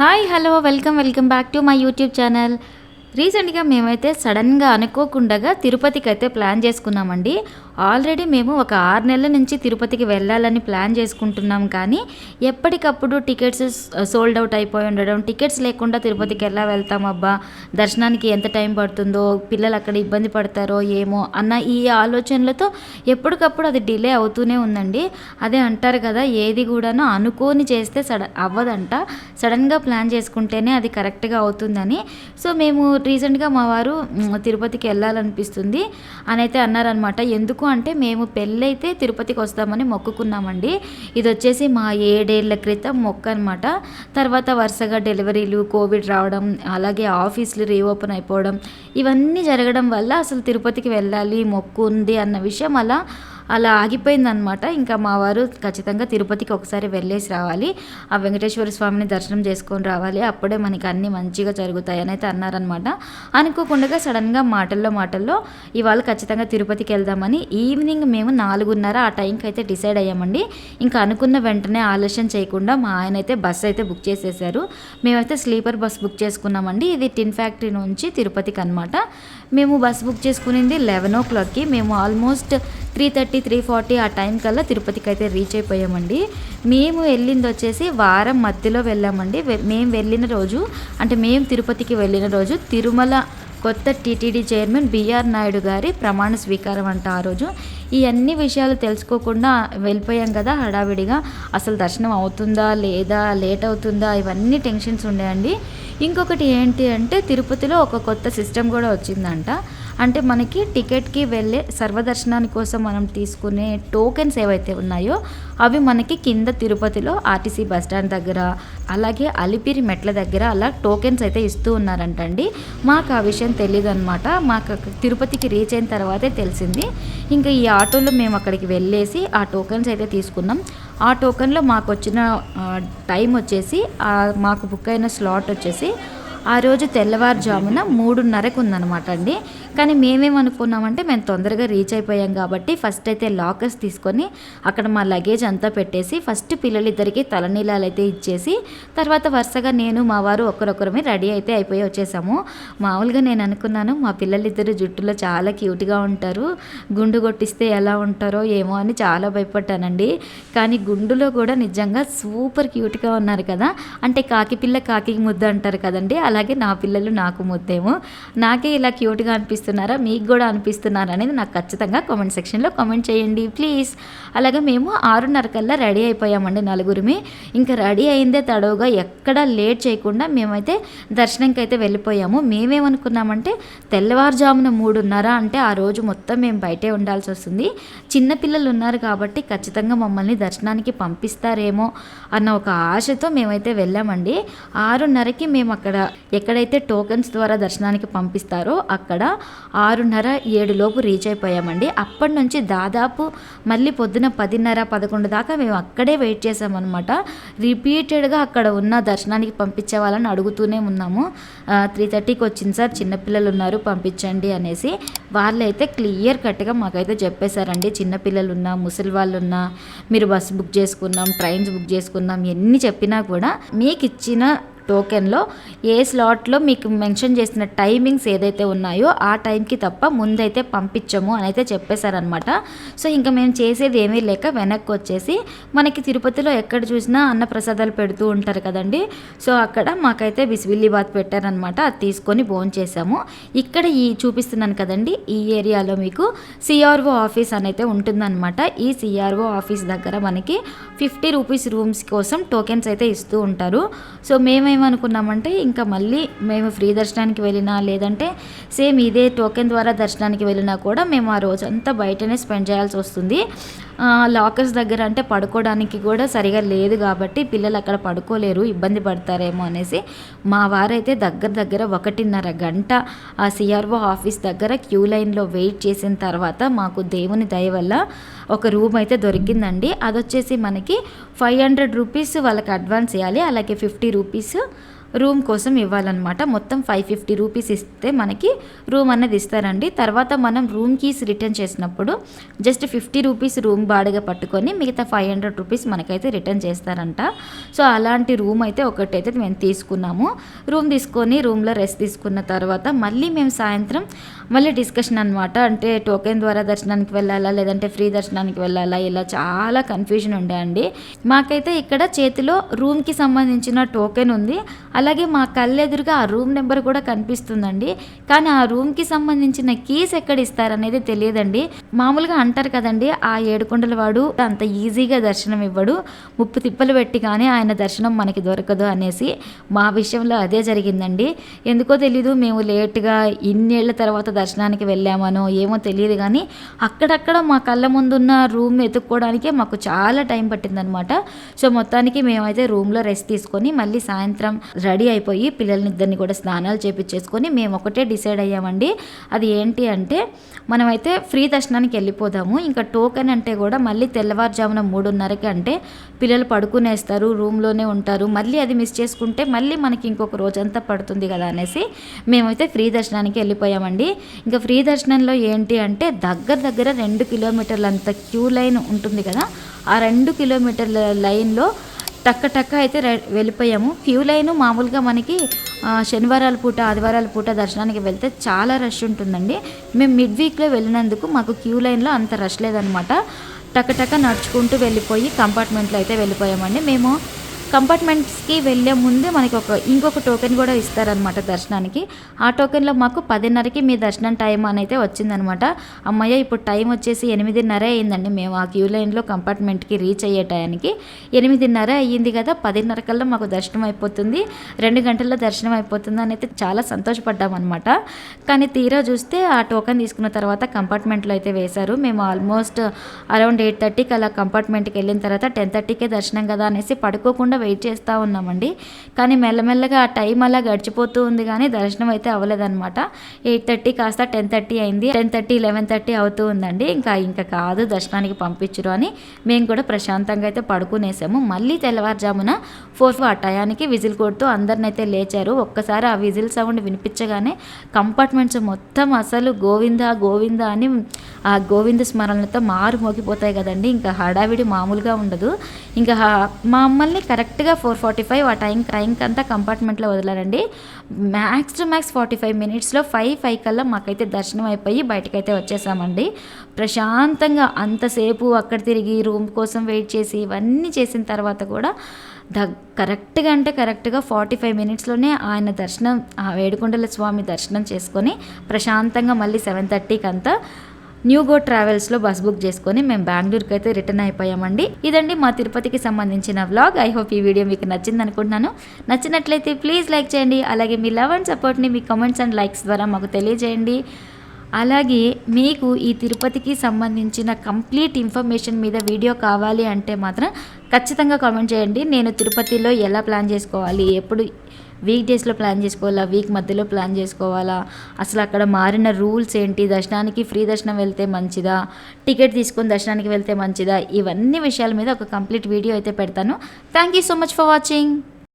Hi hello welcome back to my YouTube channel. రీసెంట్గా మేమైతే సడన్గా అనుకోకుండా తిరుపతికి అయితే ప్లాన్ చేసుకున్నామండి. ఆల్రెడీ మేము ఒక 6 నెలల నుంచి తిరుపతికి వెళ్ళాలని ప్లాన్ చేసుకుంటున్నాం. కానీ ఎప్పటికప్పుడు టికెట్స్ సోల్డ్ అవుట్ అయిపోయి ఉండడం, టికెట్స్ లేకుండా తిరుపతికి ఎలా వెళ్తాం అబ్బా, దర్శనానికి ఎంత టైం పడుతుందో, పిల్లలు అక్కడ ఇబ్బంది పడతారో ఏమో అన్న ఈ ఆలోచనలతో ఎప్పటికప్పుడు అది డిలే అవుతూనే ఉందండి. అదే అంటారు కదా, ఏది కూడాను అనుకోని చేస్తే అవ్వదంట, సడన్గా ప్లాన్ చేసుకుంటేనే అది కరెక్ట్గా అవుతుందని. సో మేము రీసెంట్గా మా వారు తిరుపతికి వెళ్ళాలనిపిస్తుంది అని అయితే అన్నారనమాట. ఎందుకు అంటే మేము పెళ్ళైతే తిరుపతికి వస్తామని మొక్కుకున్నామండి. ఇది వచ్చేసి మా 7 ఏళ్ల క్రితం మొక్క అనమాట. తర్వాత వరుసగా డెలివరీలు, కోవిడ్ రావడం, అలాగే ఆఫీసులు రీఓపెన్ అయిపోవడం, ఇవన్నీ జరగడం వల్ల అసలు తిరుపతికి వెళ్ళాలి మొక్కు ఉంది అన్న విషయం అలా ఆగిపోయిందనమాట. ఇంకా మా వారు ఖచ్చితంగా తిరుపతికి ఒకసారి వెళ్ళేసి రావాలి, ఆ వెంకటేశ్వర స్వామిని దర్శనం చేసుకొని రావాలి, అప్పుడే మనకి అన్నీ మంచిగా జరుగుతాయని అయితే అన్నారనమాట. అనుకోకుండా సడన్గా మాటల్లో ఇవాళ ఖచ్చితంగా తిరుపతికి వెళ్దామని ఈవినింగ్ మేము 4:30 ఆ టైంకి అయితే డిసైడ్ అయ్యామండి. ఇంకా అనుకున్న వెంటనే ఆలస్యం చేయకుండా మా ఆయన అయితే బస్సు అయితే బుక్ చేసేసారు. మేమైతే స్లీపర్ బస్ బుక్ చేసుకున్నామండి. ఇది టిన్ ఫ్యాక్టరీ నుంచి తిరుపతికి అనమాట. మేము బస్ బుక్ చేసుకునింది 11 o'clockకి. మేము ఆల్మోస్ట్ 3:30, 3:40 ఆ టైం కల్లా తిరుపతికి అయితే రీచ్ అయిపోయామండి. మేము వెళ్ళింది వచ్చేసి వారం మధ్యలో వెళ్ళామండి. మేము తిరుపతికి వెళ్ళిన రోజు తిరుమల కొత్త టీటీడీ చైర్మన్ బిఆర్ నాయుడు గారి ప్రమాణ స్వీకారం అంట. ఆ రోజు ఈ అన్ని విషయాలు తెలుసుకోకుండా వెళ్ళిపోయాం కదా హడావిడిగా. అసలు దర్శనం అవుతుందా లేదా, లేట్ అవుతుందా, ఇవన్నీ టెన్షన్స్ ఉండేయండి. ఇంకొకటి ఏంటి అంటే తిరుపతిలో ఒక కొత్త సిస్టమ్ కూడా వచ్చిందంట. అంటే మనకి టికెట్కి వెళ్ళే సర్వదర్శనాని కోసం మనం తీసుకునే టోకెన్స్ ఏవైతే ఉన్నాయో అవి మనకి కింద తిరుపతిలో ఆర్టీసీ బస్టాండ్ దగ్గర, అలాగే అలిపిరి మెట్ల దగ్గర అలా టోకెన్స్ అయితే ఇస్తూ ఉన్నారంటండి. మాకు ఆ విషయం తెలియదు అనమాట. మాకు తిరుపతికి రీచ్ అయిన తర్వాతే తెలిసింది. ఇంకా ఈ ఆటోలో మేము అక్కడికి వెళ్ళేసి ఆ టోకెన్స్ అయితే తీసుకున్నాం. ఆ టోకెన్లో మాకు వచ్చిన టైం వచ్చేసి, మాకు బుక్ అయిన స్లాట్ వచ్చేసి ఆ రోజు తెల్లవారుజామున 3:30కు ఉందన్నమాట అండి. కానీ మేమేమనుకున్నామంటే మేము తొందరగా రీచ్ అయిపోయాం కాబట్టి ఫస్ట్ అయితే లాకర్స్ తీసుకొని అక్కడ మా లగేజ్ అంతా పెట్టేసి ఫస్ట్ పిల్లలిద్దరికీ తలనీలాలు అయితే ఇచ్చేసి తర్వాత వరుసగా నేను మా వారు ఒకరొకరమే రెడీ అయితే అయిపోయి వచ్చేసాము. మామూలుగా నేను అనుకున్నాను మా పిల్లలిద్దరు జుట్టులో చాలా క్యూట్గా ఉంటారు, గుండు కొట్టిస్తే ఎలా ఉంటారో ఏమో అని చాలా భయపడ్డానండి. కానీ గుండులో కూడా నిజంగా సూపర్ క్యూట్గా ఉన్నారు కదా. అంటే కాకి పిల్ల కాకి ముద్దు అంటారు కదండి, అలాగే నా పిల్లలు నాకు ముద్దేమో. నాకే ఇలా క్యూట్గా అనిపిస్తున్నారా, మీకు కూడా అనిపిస్తున్నారా అనేది నాకు ఖచ్చితంగా కామెంట్ సెక్షన్లో కామెంట్ చేయండి ప్లీజ్. అలాగే మేము 6:30 కల్లా రెడీ అయిపోయామండి నలుగురిమి. ఇంకా రెడీ అయిందే తడవుగా ఎక్కడా లేట్ చేయకుండా మేమైతే దర్శనంకి అయితే వెళ్ళిపోయాము. మేమేమనుకున్నామంటే తెల్లవారుజామున 3:30 అంటే ఆ రోజు మొత్తం మేము బయటే ఉండాల్సి వస్తుంది, చిన్నపిల్లలు ఉన్నారు కాబట్టి ఖచ్చితంగా మమ్మల్ని దర్శనానికి పంపిస్తారేమో అన్న ఒక ఆశతో మేమైతే వెళ్ళామండి. 6:30కి మేము అక్కడ ఎక్కడైతే టోకెన్స్ ద్వారా దర్శనానికి పంపిస్తారో అక్కడ 6:30, 7 లోపు రీచ్ అయిపోయామండి. అప్పటి నుంచి దాదాపు మళ్ళీ పొద్దున 10:30, 11 దాకా మేము అక్కడే వెయిట్ చేసామన్నమాట. రిపీటెడ్గా అక్కడ ఉన్న దర్శనానికి పంపించే వాళ్ళని అడుగుతూనే ఉన్నాము. 3:30కి వచ్చింది సార్, చిన్నపిల్లలు ఉన్నారు పంపించండి అనేసి. వాళ్ళైతే క్లియర్ కట్గా మాకైతే చెప్పేశారండి, చిన్నపిల్లలు ఉన్నా ముసలి వాళ్ళు ఉన్నా మీరు బస్సు బుక్ చేసుకున్నాం, ట్రైన్స్ బుక్ చేసుకున్నాం, ఎన్ని చెప్పినా కూడా మీకు ఇచ్చిన టోకెన్లో ఏ స్లాట్లో మీకు మెన్షన్ చేసిన టైమింగ్స్ ఏదైతే ఉన్నాయో ఆ టైంకి తప్ప ముందైతే పంపించము అని అయితే చెప్పేశారనమాట. సో ఇంకా మేము చేసేది ఏమీ లేక వెనక్కి వచ్చేసి, మనకి తిరుపతిలో ఎక్కడ చూసినా అన్నప్రసాదాలు పెడుతూ ఉంటారు కదండి, సో అక్కడ మాకైతే బిస్మిల్లాబాత్ పెట్టారనమాట. అది తీసుకొని భోంచేసాము. ఇక్కడ ఈ చూపిస్తున్నాను కదండి, ఈ ఏరియాలో మీకు సిఆర్ఓ ఆఫీస్ అనైతే ఉంటుందన్నమాట. ఈ సిఆర్ఓ ఆఫీస్ దగ్గర మనకి 50 రూపీస్ రూమ్స్ కోసం టోకెన్స్ అయితే ఇస్తూ ఉంటారు. సో మేమేమనుకున్నామంటే ఇంకా మళ్ళీ మేము ఫ్రీ దర్శనానికి వెళ్ళినా లేదంటే సేమ్ ఇదే టోకెన్ ద్వారా దర్శనానికి వెళ్ళినా కూడా మేము ఆ రోజంతా బయటనే స్పెండ్ చేయాల్సి వస్తుంది. లాకర్స్ దగ్గర అంటే పడుకోవడానికి కూడా సరిగా లేదు కాబట్టి పిల్లలు అక్కడ పడుకోలేరు, ఇబ్బంది పడతారేమో అనేసి మా వారైతే దగ్గర 1:30 గంట ఆ సిఆర్ఓ ఆఫీస్ దగ్గర క్యూ లైన్లో వెయిట్ చేసిన తర్వాత మాకు దేవుని దయ వల్ల ఒక రూమ్ అయితే దొరికిందండి. అది వచ్చేసి మనకి 500 రూపీస్ వాళ్ళకి అడ్వాన్స్ ఇవ్వాలి, అలాగే 50 రూపీస్ రూమ్ కోసం ఇవ్వాలన్నమాట. మొత్తం 550 రూపీస్ ఇస్తే మనకి రూమ్ అన్నది ఇస్తారండి. తర్వాత మనం రూమ్ కీస్ రిటర్న్ చేసినప్పుడు జస్ట్ 50 రూపీస్ రూమ్ బాడిగా పట్టుకొని మిగతా 500 రూపీస్ మనకైతే రిటర్న్ చేస్తారంట. సో అలాంటి రూమ్ అయితే ఒకటైతే మేము తీసుకున్నాము. రూమ్ తీసుకొని రూమ్లో రెస్ట్ తీసుకున్న తర్వాత మళ్ళీ మేము సాయంత్రం మళ్ళీ డిస్కషన్ అనమాట. అంటే టోకెన్ ద్వారా దర్శనానికి వెళ్ళాలా లేదంటే ఫ్రీ దర్శనానికి వెళ్ళాలా, ఇలా చాలా కన్ఫ్యూజన్ ఉండే అండి. మాకైతే ఇక్కడ చేతిలో రూమ్కి సంబంధించిన టోకెన్ ఉంది, అలాగే మా కళ్ళెదురుగా ఆ రూమ్ నెంబర్ కూడా కనిపిస్తుందండి. కానీ ఆ రూమ్కి సంబంధించిన కీస్ ఎక్కడ ఇస్తారనేది తెలియదండి. మామూలుగా అంటారు కదండి, ఆ ఏడుకొండల వాడు అంత ఈజీగా దర్శనం ఇవ్వడు, ముప్పు తిప్పలు పెట్టి కానీ ఆయన దర్శనం మనకి దొరకదు అనేసి. మా విషయంలో అదే జరిగిందండి. ఎందుకో తెలీదు, మేము లేట్గా ఇన్నేళ్ల తర్వాత దర్శనానికి వెళ్ళామనో ఏమో తెలియదు, కానీ అక్కడక్కడ మా కళ్ళ ముందున్న రూమ్ ఎత్తుక్కోవడానికే మాకు చాలా టైం పట్టిందనమాట. సో మొత్తానికి మేమైతే రూమ్లో రెస్ట్ తీసుకొని మళ్ళీ సాయంత్రం రెడీ అయిపోయి పిల్లల్నిద్దరిని కూడా స్నానాలు చేపించేసుకొని మేము ఒకటే డిసైడ్ అయ్యామండి. అది ఏంటి అంటే మనమైతే ఫ్రీ దర్శనానికి వెళ్ళిపోదాము. ఇంకా టోకెన్ అంటే కూడా మళ్ళీ తెల్లవారుజామున 3:30కి అంటే పిల్లలు పడుకునేస్తారు, రూమ్లోనే ఉంటారు, మళ్ళీ అది మిస్ చేసుకుంటే మళ్ళీ మనకి ఇంకొక రోజంతా పడుతుంది కదా అనేసి మేమైతే ఫ్రీ దర్శనానికి వెళ్ళిపోయామండి. ఇంకా ఫ్రీ దర్శనంలో ఏంటి అంటే దగ్గర 2 కిలోమీటర్లంత క్యూ లైన్ ఉంటుంది కదా, ఆ 2 కిలోమీటర్ల లైన్లో టక్క అయితే వెళ్ళిపోయాము. క్యూ లైన్ మామూలుగా మనకి శనివారాల పూట ఆదివారాల పూట దర్శనానికి వెళ్తే చాలా రష్ ఉంటుందండి. మేము మిడ్ వీక్లో వెళ్ళినందుకు మాకు క్యూ లైన్లో అంత రష్ లేదనమాట. టక్క నడుచుకుంటూ వెళ్ళిపోయి కంపార్ట్మెంట్లో అయితే వెళ్ళిపోయామండి. మేము కంపార్ట్మెంట్స్కి వెళ్ళే ముందే మనకి ఇంకొక టోకెన్ కూడా ఇస్తారనమాట దర్శనానికి. ఆ టోకెన్లో మాకు 10:30కి మీ దర్శనం టైం అని అయితే వచ్చిందనమాట. అమ్మయ్య, ఇప్పుడు టైం వచ్చేసి 8:30 అయిందండి. మేము ఆ క్యూ లైన్లో కంపార్ట్మెంట్కి రీచ్ అయ్యే టైంకి 8:30 అయ్యింది కదా, 10:30 కల్లా మాకు దర్శనం అయిపోతుంది, 2 గంటల్లో దర్శనం అయిపోతుంది అని అయితే చాలా సంతోషపడ్డామన్నమాట. కానీ తీరా చూస్తే ఆ టోకెన్ తీసుకున్న తర్వాత కంపార్ట్మెంట్లో అయితే వేశారు. మేము ఆల్మోస్ట్ అరౌండ్ 8:30కి అలా కంపార్ట్మెంట్కి వెళ్ళిన తర్వాత 10:30కే దర్శనం కదా అనేసి పడుకోకుండా వెయిట్ చేస్తూ ఉన్నామండి. కానీ మెల్లమెల్లగా ఆ టైం అలా గడిచిపోతూ ఉంది, కానీ దర్శనం అయితే అవ్వలేదన్నమాట. 8:30 కాస్త 10:30 అయింది, 10:30, 11:30 అవుతూ ఉందండి. ఇంకా కాదు దర్శనానికి పంపించరు అని మేము కూడా ప్రశాంతంగా అయితే పడుకునేసాము. మళ్ళీ తెల్లవారుజామున 4 ఆ టయానికి విజిల్ కొడుతూ అందరినైతే లేచారు. ఒక్కసారి ఆ విజిల్ సౌండ్ వినిపించగానే కంపార్ట్మెంట్స్ మొత్తం అసలు గోవిందా అని ఆ గోవింద స్మరణలతో మారు మోగిపోతాయి కదండి. ఇంకా హడావిడి మామూలుగా ఉండదు. ఇంకా మమ్మల్ని కరెక్ట్గా 4:45 ఆ టైంకి అంతా కంపార్ట్మెంట్లో వదిలారండి. మ్యాక్స్ 45 మినిట్స్లో 5 కల్లా మాకైతే దర్శనం అయిపోయి బయటకైతే వచ్చేసామండి. ప్రశాంతంగా అంతసేపు అక్కడ తిరిగి రూమ్ కోసం వెయిట్ చేసి ఇవన్నీ చేసిన తర్వాత కూడా కరెక్ట్గా 45 మినిట్స్లోనే ఆయన దర్శనం, ఆ ఏడుకొండల స్వామి దర్శనం చేసుకొని ప్రశాంతంగా మళ్ళీ 7:30కి అంతా న్యూ గో ట్రావెల్స్లో బస్ బుక్ చేసుకొని మేము బెంగళూరుకి అయితే రిటర్న్ అయిపోయామండి. ఇదండి మా తిరుపతికి సంబంధించిన వ్లాగ్. ఐ హోప్ ఈ వీడియో మీకు నచ్చింది అనుకుంటున్నాను. నచ్చినట్లయితే ప్లీజ్ లైక్ చేయండి. అలాగే మీ లవ్ అండ్ సపోర్ట్ని మీ కామెంట్స్ అండ్ లైక్స్ ద్వారా మాకు తెలియజేయండి. అలాగే మీకు ఈ తిరుపతికి సంబంధించిన కంప్లీట్ ఇన్ఫర్మేషన్ మీద వీడియో కావాలి అంటే మాత్రం ఖచ్చితంగా కామెంట్ చేయండి. నేను తిరుపతిలో ఎలా ప్లాన్ చేసుకోవాలి, ఎప్పుడు వీక్ డేస్లో ప్లాన్ చేసుకోవాలా, వీక్ మధ్యలో ప్లాన్ చేసుకోవాలా, అసలు అక్కడ మారిన రూల్స్ ఏంటి, దర్శనానికి ఫ్రీ దర్శనం వెళ్తే మంచిదా, టికెట్ తీసుకొని దర్శనానికి వెళ్తే మంచిదా, ఇవన్నీ విషయాల మీద ఒక కంప్లీట్ వీడియో అయితే పెడతాను. Thank you so much for watching.